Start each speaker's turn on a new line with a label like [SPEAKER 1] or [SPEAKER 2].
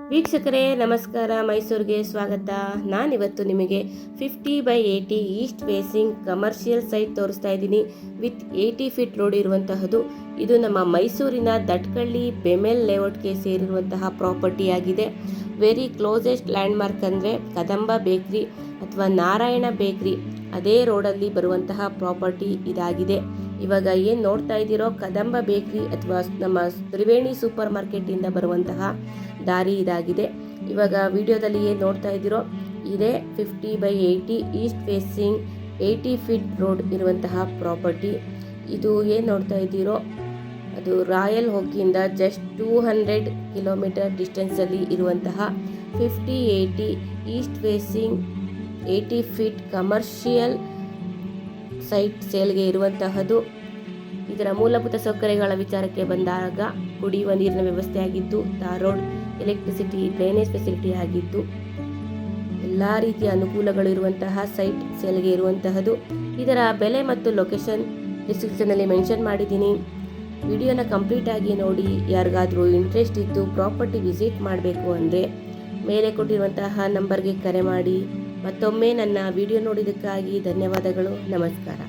[SPEAKER 1] ವೀಕ್ಷಕರೇ ನಮಸ್ಕಾರ, ಮೈಸೂರಿಗೆ ಸ್ವಾಗತ. ನಾನಿವತ್ತು ನಿಮಗೆ 50/80 ಈಸ್ಟ್ ಫೇಸಿಂಗ್ ಕಮರ್ಷಿಯಲ್ ಸೈಟ್ ತೋರಿಸ್ತಾ ಇದ್ದೀನಿ. ವಿತ್ 80 ಫೀಟ್ ರೋಡ್ ಇರುವಂತಹದ್ದು. ಇದು ನಮ್ಮ ಮೈಸೂರಿನ ದಟ್ಕಳ್ಳಿ ಬೆಮೆಲ್ ಲೇಔಟ್ಗೆ ಸೇರಿರುವಂತಹ ಪ್ರಾಪರ್ಟಿ ಆಗಿದೆ. ವೆರಿ ಕ್ಲೋಸೆಸ್ಟ್ ಲ್ಯಾಂಡ್ ಮಾರ್ಕ್ ಅಂದರೆ ಕದಂಬ ಬೇಕ್ರಿ ಅಥವಾ ನಾರಾಯಣ ಬೇಕ್ರಿ, ಅದೇ ರೋಡಲ್ಲಿ ಬರುವಂತಹ ಪ್ರಾಪರ್ಟಿ ಇದಾಗಿದೆ. ಇವಾಗ ಏನು ನೋಡ್ತಾ ಇದ್ದೀರೋ ಕದಂಬ ಬೇಕ್ರಿ ಅಥವಾ ನಮ್ಮ ತ್ರಿವೇಣಿ ಸೂಪರ್ ಮಾರ್ಕೆಟಿಂದ ಬರುವಂತಹ ದಾರಿ ಇದಾಗಿದೆ. ಇವಾಗ ವಿಡಿಯೋದಲ್ಲಿ ಏನು ನೋಡ್ತಾ ಇದ್ದೀರೋ ಇದೇ 50/80 ಈಸ್ಟ್ ಫೇಸಿಂಗ್ 80 ಫೀಟ್ ರೋಡ್ ಇರುವಂತಹ ಪ್ರಾಪರ್ಟಿ. ಇದು ಏನು ನೋಡ್ತಾ ಇದ್ದೀರೋ ಅದು ರಾಯಲ್ ಹೋಗಿಯಿಂದ ಜಸ್ಟ್ 200 ಕಿಲೋಮೀಟರ್ ಡಿಸ್ಟೆನ್ಸಲ್ಲಿ ಇರುವಂತಹ 50/80 east facing 80 feet commercial site ಸೇಲ್ಗೆ ಇರುವಂತಹದ್ದು. ಇದರ ಮೂಲಭೂತ ಸೌಕರ್ಯಗಳ ವಿಚಾರಕ್ಕೆ ಬಂದಾಗ ಕುಡಿಯುವ ನೀರಿನ ವ್ಯವಸ್ಥೆ ಆಗಿದ್ದು, tar road, electricity, drainage facility ಆಗಿದ್ದು ಎಲ್ಲ ರೀತಿಯ ಅನುಕೂಲಗಳು ಇರುವಂತಹ ಸೈಟ್ ಸೇಲ್ಗೆ ಇರುವಂತಹದ್ದು. ಇದರ ಬೆಲೆ ಮತ್ತು ಲೊಕೇಶನ್ ಡಿಸ್ಕ್ರಿಪ್ಷನಲ್ಲಿ ಮೆನ್ಷನ್ ಮಾಡಿದ್ದೀನಿ. ವಿಡಿಯೋನ ಕಂಪ್ಲೀಟ್ ಆಗಿ ನೋಡಿ. ಯಾರಿಗಾದರೂ ಇಂಟ್ರೆಸ್ಟ್ ಇದ್ದು ಪ್ರಾಪರ್ಟಿ ವಿಸಿಟ್ ಮಾಡಬೇಕು ಅಂದರೆ ಮೇಲೆ ಕೊಟ್ಟಿರುವಂತಹ ನಂಬರ್ಗೆ ಕರೆ ಮಾಡಿ. ಮತ್ತೊಮ್ಮೆ ನನ್ನ ವಿಡಿಯೋ ನೋಡಿದ್ದಕ್ಕಾಗಿ ಧನ್ಯವಾದಗಳು. ನಮಸ್ಕಾರ.